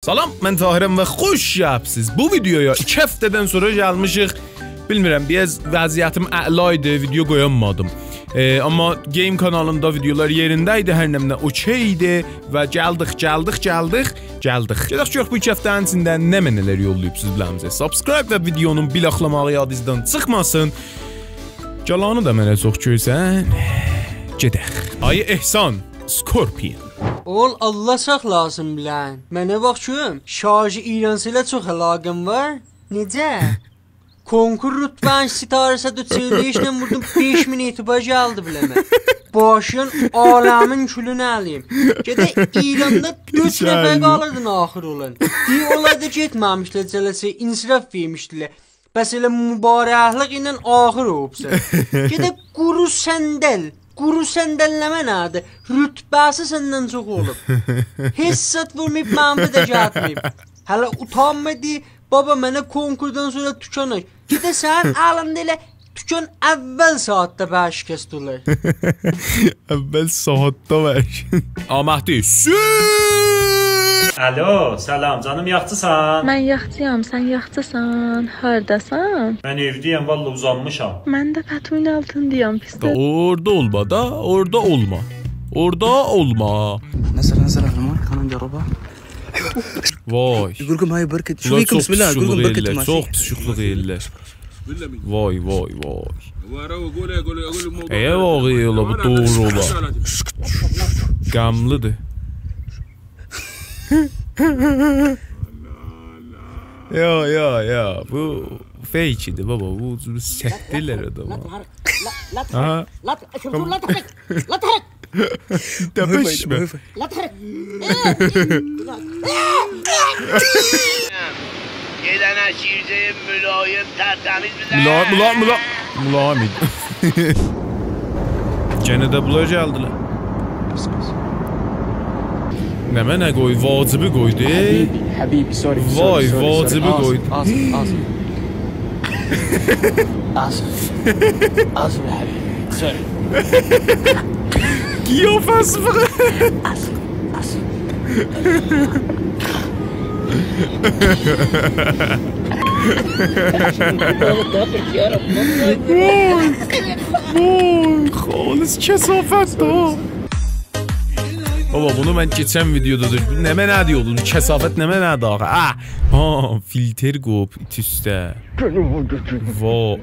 Salam, mən Tahirəm və xoş gəlibsiz. Bu videoya 2 həftədən sonra gəlmişik. Bilmirəm, biraz vəziyyətim ələydi, video qoyamadım. Amma game kanalında videolar yerindəydi, hər nəmlə okeydi və gəldik. Gedək görək bu 2 həftənin içində nə mənələr yollayıbsınız biləmizə. Subscribe və videonun bilaxlamağı yadınızdan çıxmasın. Calanı da mənə çox görsən. Gedək. Ayı Ehsan, Scorpion. Ol Allah saxlasın bilən. Mənə baxım, şarjı İransı ilə çox əlaqəm var. Necə? Konkur rütbən sitarəsə də çevrişlə vurdum 5000 etibar gəldi biləmə. Başın aləmin külünü əliyim. Gedək İranda 4 nəfər qalırdın axır olan. Deyə olayda getməmişlər cələsə, insiraf vermişdilər. Bəs elə mübarəklik ilə axır olubsa. Gedək quru səndəlləmə nədir? Rütbəsi səndən çox olub. Hissət vurmayıb, mənbə də gəlməyib. Hələ utanmadı, baba mənə konkurdan sonra tükanır. Gedə sən əlimdə elə tükan əvvəl saatdə bərşikəst olur. Əvvəl saatdə bərşikəst. Aməhdi, Alo, salam, canım yaxçısan? Mən yaxçıyam, sən yaxçısan. Hardasan? Mən evdəyəm, valla uzanmışam. Mən də pətuyun altındayam, pisdə. Orada olma da, orada olma. Orada olma. نزل الماي خلينا نجربها. Vay. يقول لكم هاي بركة شو فيكم بسم الله يقول لكم بركة ماشي. Çox pis şuxluq ellər. Vay. Vallahi ola bu doğru ola. Qəmlidir. Ya bu fake idi baba, bu səhvdirlər adamı. Aha. Təpəşmə. Gedənə şircəyə mülayim, tərtəmiz bizə. Mülayim. Gene də bunlar gəldilər. Nə mənə qoy, vacibi qoydu. حبيبي سوري. Vay, vacibi qoydu. آسف يا حبيبي سوري. Qiyafəsi fıqı. آسف. Vay, xalis kəsafət da. Baba bunu mən keçən videoda da nə mənə deyirdim, kəsafət nə mənə dağı. Filter qop it üstə. Vay.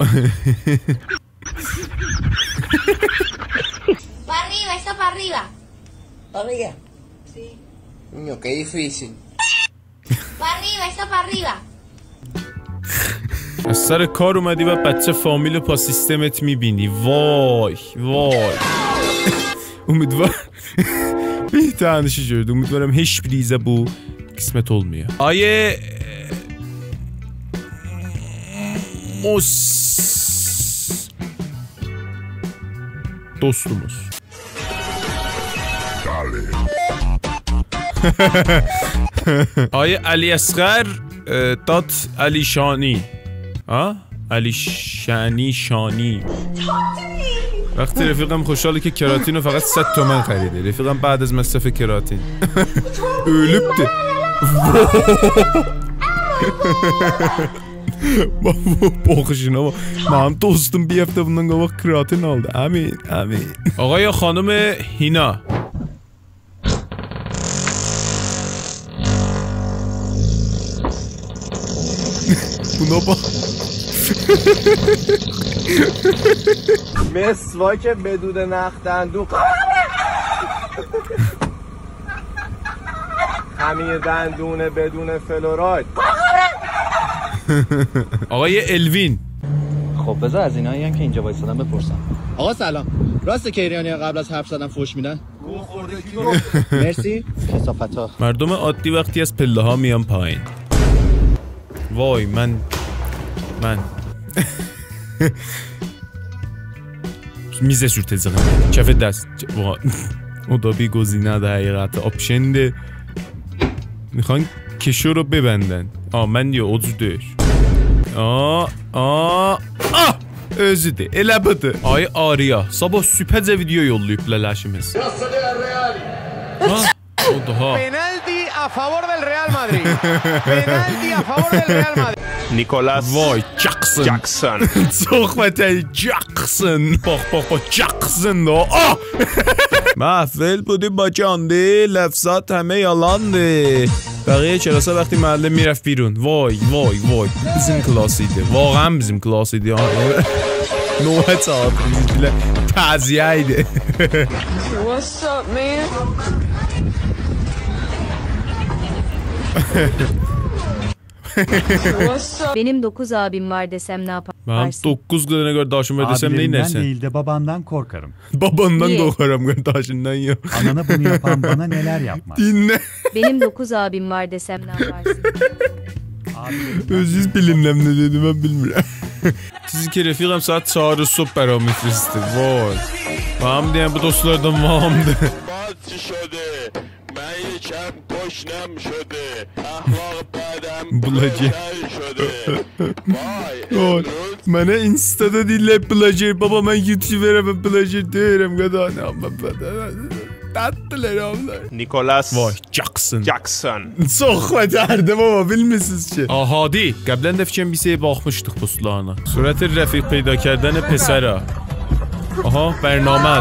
Para arriba, está para arriba. Amiga. Sí. Niño, qué difícil. Para arriba, está para arriba. از سر کار اومدی و بچه فامیل پا سیستمت میبینی. وای. Umidvar bir tanışı gördü. Umidvarım heç birizə bu qismət olmuyor. Ayı dostumuz. Ayı Əliəsğər Dad Əlişani. Əlişani. وقتی رفیقم خوشحاله که کراتین رو فقط 100 تومن خریده. رفیقم بعد از مصرف کراتین ölübdü. Boğuşuna bak. Mənim dostum bir həftə bundan qabaq keratin aldı. Amin. Ağaya xanım Hina. Buna bak. مسواک بدون نخ دندون خمیر دندون بدون فلوراید. آقای الوین. خب بذار از اینایی هم که اینجا وایسادن بپرسم. آقا سلام، راست کیریانی قبل از حرف زدن فوش میدن؟ مرسی. کثافتا. مردم عادی وقتی از پله ها میان پایین. وای من میزه sürtəcəyəm. Kəfə dəst. O da bir گزینه həqiqətən optiondur. میخوان کشو رو ببندن. من دیگه ocu deyil. Özüdür. Elə budur. Ay Arya, sabah süpəcə video yollayıb ləşimiz. O daha. Penalti a a favor del Real Madrid. Penalti a favor del Real Madrid. Nikolas وای جکسون صحبت جکسون با جکسون دا محفل بودی با جانده لفظات همه یالانده بقیه کلاسا وقتی معلم میرفت بیرون وای وای وای bizim کلاسیده واقعا bizim کلاسیده نوع تئاتر بله تعزیه ایده What's up, man? Benim 9 abim var desem ne yaparsın? Ben 9 kadına göre daşım var desem neyin Abilerimden dersen? değil de babandan korkarım. Babandan Niye? korkarım kardeşinden ya. Anana bunu yapan bana neler yapmaz. Dinle. Benim 9 abim var desem ne yaparsın? Siz bilimlem ne dedi ben bilmiyorum. Sizi ki rəfiqəm saat 4 صبح برام میفرسته وای و هم دیگه bu dostlardan vahamdı. باز شده من یکم گشنم شده اخلاق بدم Bulacı. شده وای Vay. Mənə instada deyirlər Bulacı. Baba mən YouTuberəm Bulacı deyirəm qadan amma tatlılar onlar. Nikolas Vay Jackson. Jackson. Çox vətərdim ama bilmirsiniz ki. Hadi, qəblən də fikrim bir şey baxmışdıq postlarına. Surət rəfiq peyda kردن پسرا. Aha, برنامه.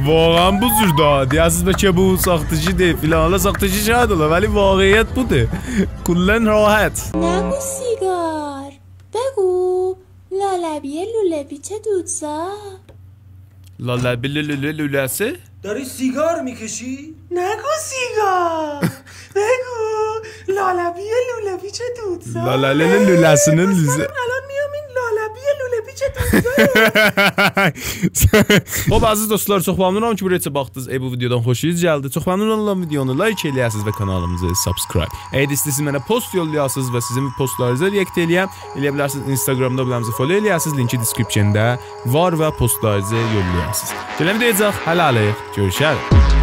واقعا بزرگ دیگه که bu saxtıcı değil filan. Hala saxtıcı şahit ola ولی واقعیت بوده. کلن راحت. نگو سیگار بگو لالبیه لوله پیچه دودزا لالبی لوله‌سه؟ داری سیگار میکشی؟ نگو سیگار بگو لالبیه لوله پیچه دودزا لالبی لوله‌سinin lize. الان میام این لالبیه لوله پیچه دودزا Xoş əziz dostlar, çox məmnunam ki, buraya baxdınız. Bu videodan xoşunuz gəldi. Çox məmnun oldum videonu like eləyəsiniz və kanalımızı subscribe. Əgər istəyirsiniz mənə post yollayasınız və sizin postlarınızı react eləyəm, eləyə bilərsiniz Instagramda biləmizə follow eləyəsiniz. Linki descriptionda var və postlarınızı yollayasınız. Gələn videoda hələlik görüşərik.